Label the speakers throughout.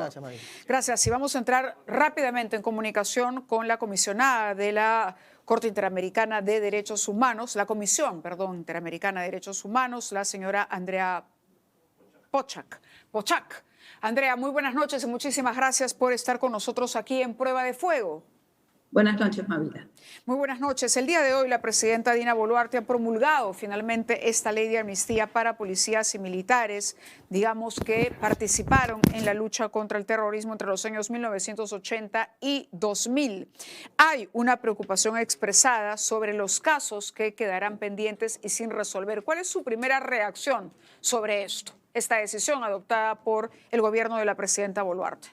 Speaker 1: Gracias, María.
Speaker 2: Gracias. Y vamos a entrar rápidamente en comunicación con la comisionada de la Corte Interamericana de Derechos Humanos, la Comisión, perdón, Interamericana de Derechos Humanos, la señora Andrea Pochak. Andrea, muy buenas noches y muchísimas gracias por estar con nosotros aquí en Prueba de Fuego.
Speaker 3: Buenas noches, Mavila.
Speaker 2: Muy buenas noches. El día de hoy la presidenta Dina Boluarte ha promulgado finalmente esta ley de amnistía para policías y militares, digamos, que participaron en la lucha contra el terrorismo entre los años 1980 y 2000. Hay una preocupación expresada sobre los casos que quedarán pendientes y sin resolver. ¿Cuál es su primera reacción sobre esto, esta decisión adoptada por el gobierno de la presidenta Boluarte?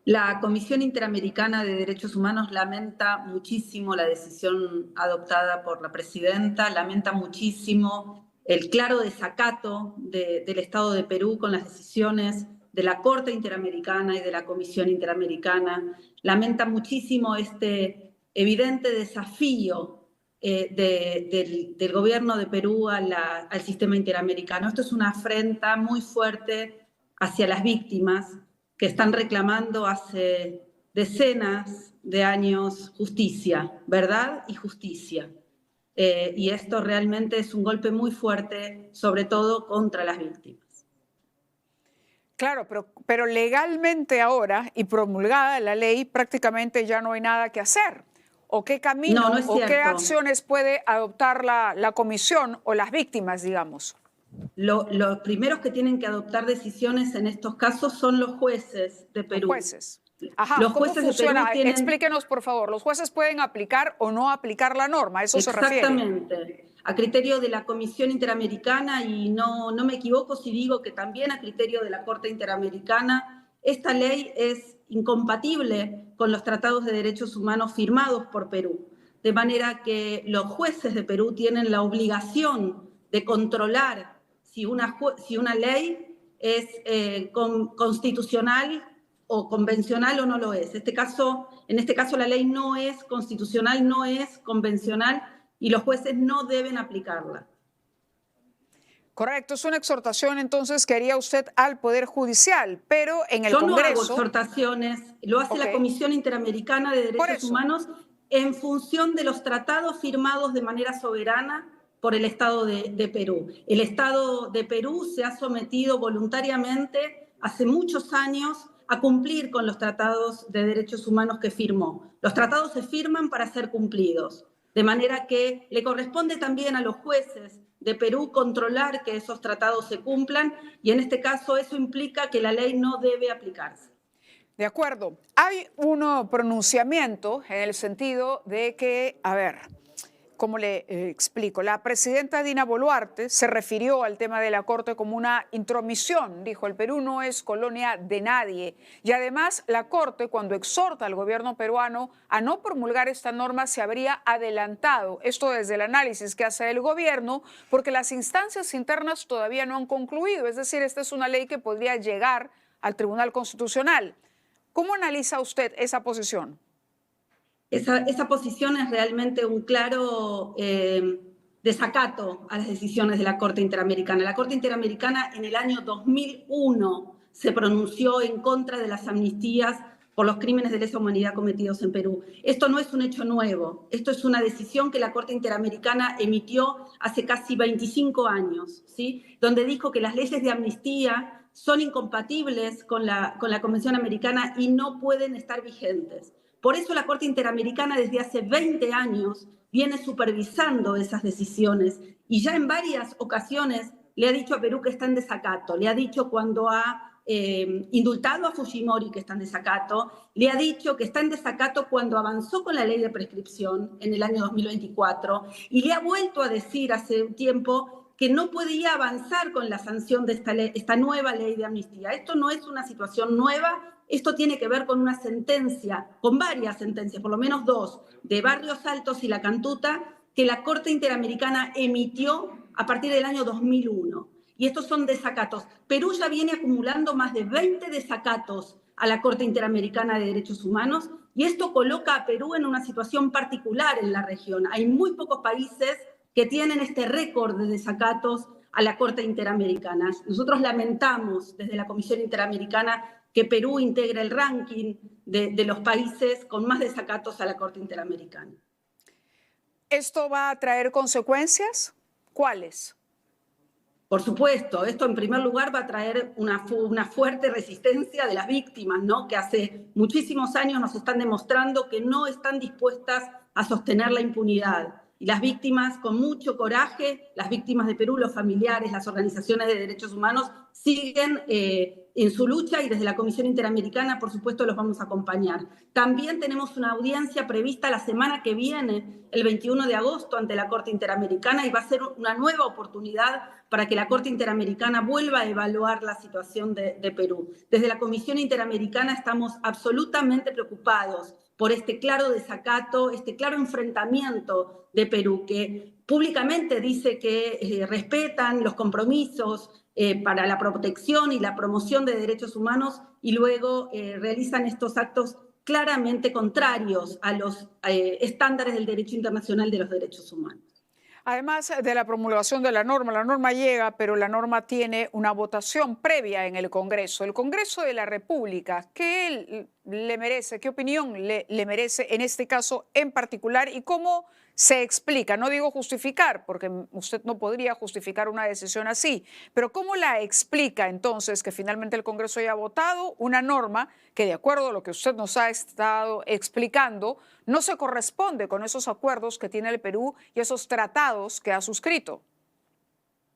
Speaker 3: La Comisión Interamericana de Derechos Humanos lamenta muchísimo la decisión adoptada por la presidenta, lamenta muchísimo el claro desacato del Estado de Perú con las decisiones de la Corte Interamericana y de la Comisión Interamericana, lamenta muchísimo este evidente desafío del gobierno de Perú al sistema interamericano. Esto es una afrenta muy fuerte hacia las víctimas que están reclamando hace decenas de años justicia, verdad y justicia. Y esto realmente es un golpe muy fuerte, sobre todo contra las víctimas.
Speaker 2: Claro, pero legalmente ahora y promulgada la ley prácticamente ya no hay nada que hacer. ¿O qué camino o qué acciones puede adoptar la comisión o las víctimas, digamos?
Speaker 3: Los primeros que tienen que adoptar decisiones en estos casos son los jueces de Perú.
Speaker 2: Los jueces. Ajá,
Speaker 3: los
Speaker 2: ¿cómo
Speaker 3: jueces
Speaker 2: funciona?
Speaker 3: de Perú tienen...
Speaker 2: Explíquenos, por favor. ¿Los jueces pueden aplicar o no aplicar la norma? ¿A eso se refiere?
Speaker 3: Exactamente. A criterio de la Comisión Interamericana, y no me equivoco si digo que también a criterio de la Corte Interamericana, esta ley es incompatible con los tratados de derechos humanos firmados por Perú. De manera que los jueces de Perú tienen la obligación de controlar si una ley es constitucional o convencional o no lo es. En este caso la ley no es constitucional, no es convencional y los jueces no deben aplicarla.
Speaker 2: Correcto, es una exhortación entonces que haría usted al Poder Judicial, pero en el Congreso...
Speaker 3: Yo no hago exhortaciones, lo hace la Comisión Interamericana de Derechos Humanos en función de los tratados firmados de manera soberana por el Estado de Perú. El Estado de Perú se ha sometido voluntariamente hace muchos años a cumplir con los tratados de derechos humanos que firmó. Los tratados se firman para ser cumplidos, de manera que le corresponde también a los jueces de Perú controlar que esos tratados se cumplan y en este caso eso implica que la ley no debe aplicarse.
Speaker 2: De acuerdo. Hay un pronunciamiento en el sentido de que, a ver, ¿cómo le explico? La presidenta Dina Boluarte se refirió al tema de la Corte como una intromisión. Dijo, el Perú no es colonia de nadie. Y además, la Corte, cuando exhorta al gobierno peruano a no promulgar esta norma, se habría adelantado. Esto desde el análisis que hace el gobierno, porque las instancias internas todavía no han concluido. Es decir, esta es una ley que podría llegar al Tribunal Constitucional. ¿Cómo analiza usted esa posición?
Speaker 3: Esa posición es realmente un claro desacato a las decisiones de la Corte Interamericana. La Corte Interamericana en el año 2001 se pronunció en contra de las amnistías por los crímenes de lesa humanidad cometidos en Perú. Esto no es un hecho nuevo, esto es una decisión que la Corte Interamericana emitió hace casi 25 años, ¿sí? Donde dijo que las leyes de amnistía son incompatibles con la Convención Americana y no pueden estar vigentes. Por eso la Corte Interamericana desde hace 20 años viene supervisando esas decisiones y ya en varias ocasiones le ha dicho a Perú que está en desacato, le ha dicho cuando ha indultado a Fujimori que está en desacato, le ha dicho que está en desacato cuando avanzó con la ley de prescripción en el año 2024 y le ha vuelto a decir hace un tiempo que no podía avanzar con la sanción de esta nueva ley de amnistía. Esto no es una situación nueva. Esto tiene que ver con una sentencia, con varias sentencias, por lo menos dos, de Barrios Altos y La Cantuta, que la Corte Interamericana emitió a partir del año 2001. Y estos son desacatos. Perú ya viene acumulando más de 20 desacatos a la Corte Interamericana de Derechos Humanos y esto coloca a Perú en una situación particular en la región. Hay muy pocos países que tienen este récord de desacatos a la Corte Interamericana. Nosotros lamentamos desde la Comisión Interamericana que Perú integre el ranking de los países con más desacatos a la Corte Interamericana.
Speaker 2: ¿Esto va a traer consecuencias? ¿Cuáles?
Speaker 3: Por supuesto, esto en primer lugar va a traer una fuerte resistencia de las víctimas, ¿no? Que hace muchísimos años nos están demostrando que no están dispuestas a sostener la impunidad. Y las víctimas, con mucho coraje, las víctimas de Perú, los familiares, las organizaciones de derechos humanos, siguen en su lucha y desde la Comisión Interamericana, por supuesto, los vamos a acompañar. También tenemos una audiencia prevista la semana que viene, el 21 de agosto, ante la Corte Interamericana y va a ser una nueva oportunidad para que la Corte Interamericana vuelva a evaluar la situación de Perú. Desde la Comisión Interamericana estamos absolutamente preocupados por este claro desacato, este claro enfrentamiento de Perú, que públicamente dice que respetan los compromisos para la protección y la promoción de derechos humanos y luego realizan estos actos claramente contrarios a los estándares del derecho internacional de los derechos humanos.
Speaker 2: Además de la promulgación de la norma llega, pero la norma tiene una votación previa en el Congreso. El Congreso de la República, ¿qué le merece, qué opinión le merece en este caso en particular y cómo se explica? No digo justificar, porque usted no podría justificar una decisión así, pero ¿cómo la explica entonces que finalmente el Congreso haya votado una norma que, de acuerdo a lo que usted nos ha estado explicando, no se corresponde con esos acuerdos que tiene el Perú y esos tratados que ha suscrito?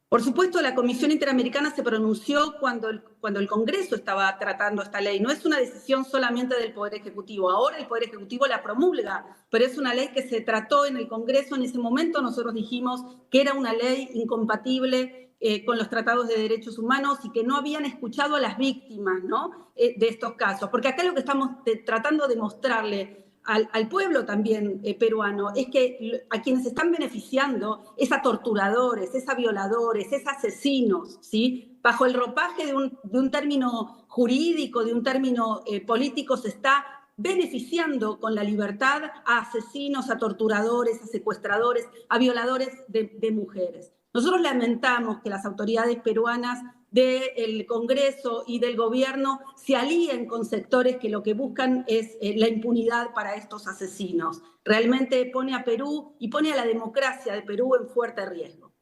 Speaker 3: Por supuesto, la Comisión Interamericana se pronunció cuando el Congreso estaba tratando esta ley. No es una decisión solamente del Poder Ejecutivo. Ahora el Poder Ejecutivo la promulga, pero es una ley que se trató en el Congreso. En ese momento nosotros dijimos que era una ley incompatible con los tratados de derechos humanos y que no habían escuchado a las víctimas, ¿no? De estos casos. Porque acá lo que estamos tratando de mostrarle al pueblo también peruano es que a quienes están beneficiando es a torturadores, es a violadores, es a asesinos, ¿sí? Bajo el ropaje de un término jurídico, de un término político, se está beneficiando con la libertad a asesinos, a torturadores, a secuestradores, a violadores de mujeres. Nosotros lamentamos que las autoridades peruanas del Congreso y del gobierno se alíen con sectores que lo que buscan es la impunidad para estos asesinos. Realmente pone a Perú y pone a la democracia de Perú en fuerte riesgo.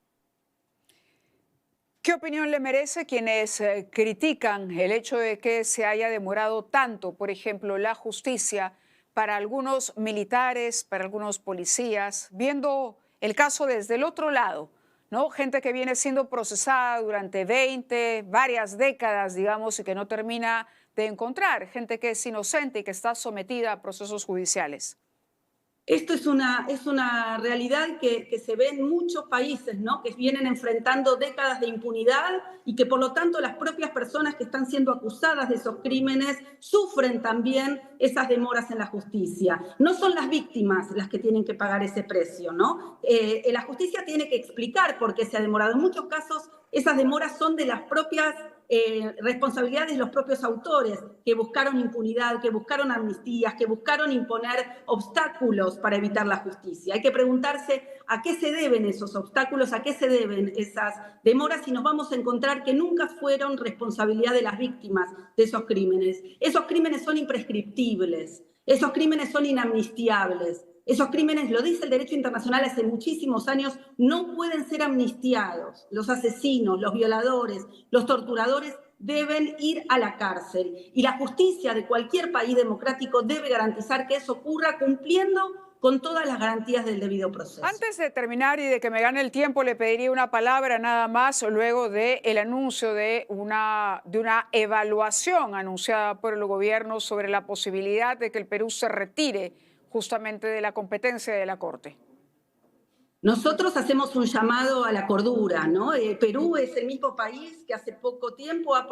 Speaker 2: ¿Qué opinión le merece quienes critican el hecho de que se haya demorado tanto, por ejemplo, la justicia para algunos militares, para algunos policías, viendo el caso desde el otro lado? ¿No? Gente que viene siendo procesada durante varias décadas, digamos, y que no termina de encontrar. Gente que es inocente y que está sometida a procesos judiciales.
Speaker 3: Esto es una realidad que se ve en muchos países, ¿no? Que vienen enfrentando décadas de impunidad y que por lo tanto las propias personas que están siendo acusadas de esos crímenes sufren también esas demoras en la justicia. No son las víctimas las que tienen que pagar ese precio, ¿no? La justicia tiene que explicar por qué se ha demorado. En muchos casos esas demoras son de las propias responsabilidades de los propios autores que buscaron impunidad, que buscaron amnistías, que buscaron imponer obstáculos para evitar la justicia. Hay que preguntarse a qué se deben esos obstáculos, a qué se deben esas demoras y nos vamos a encontrar que nunca fueron responsabilidad de las víctimas de esos crímenes. Esos crímenes son imprescriptibles, esos crímenes son inamnistiables. Esos crímenes, lo dice el derecho internacional hace muchísimos años, no pueden ser amnistiados. Los asesinos, los violadores, los torturadores deben ir a la cárcel. Y la justicia de cualquier país democrático debe garantizar que eso ocurra cumpliendo con todas las garantías del debido proceso.
Speaker 2: Antes de terminar y de que me gane el tiempo, le pediría una palabra nada más luego del anuncio de una evaluación anunciada por el gobierno sobre la posibilidad de que el Perú se retire justamente de la competencia de la Corte.
Speaker 3: Nosotros hacemos un llamado a la cordura, ¿no? Perú es el mismo país que hace poco tiempo ha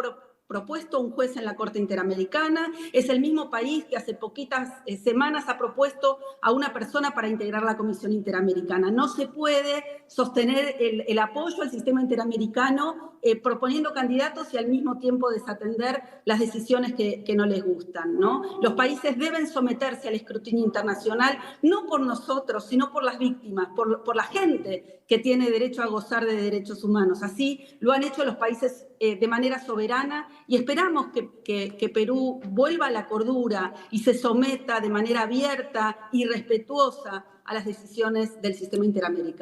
Speaker 3: propuesto un juez en la Corte Interamericana, es el mismo país que hace poquitas semanas ha propuesto a una persona para integrar la Comisión Interamericana. No se puede sostener el apoyo al sistema interamericano proponiendo candidatos y al mismo tiempo desatender las decisiones que no les gustan, ¿no? Los países deben someterse al escrutinio internacional, no por nosotros, sino por las víctimas, por la gente que tiene derecho a gozar de derechos humanos. Así lo han hecho los países de manera soberana y esperamos que Perú vuelva a la cordura y se someta de manera abierta y respetuosa a las decisiones del sistema interamericano.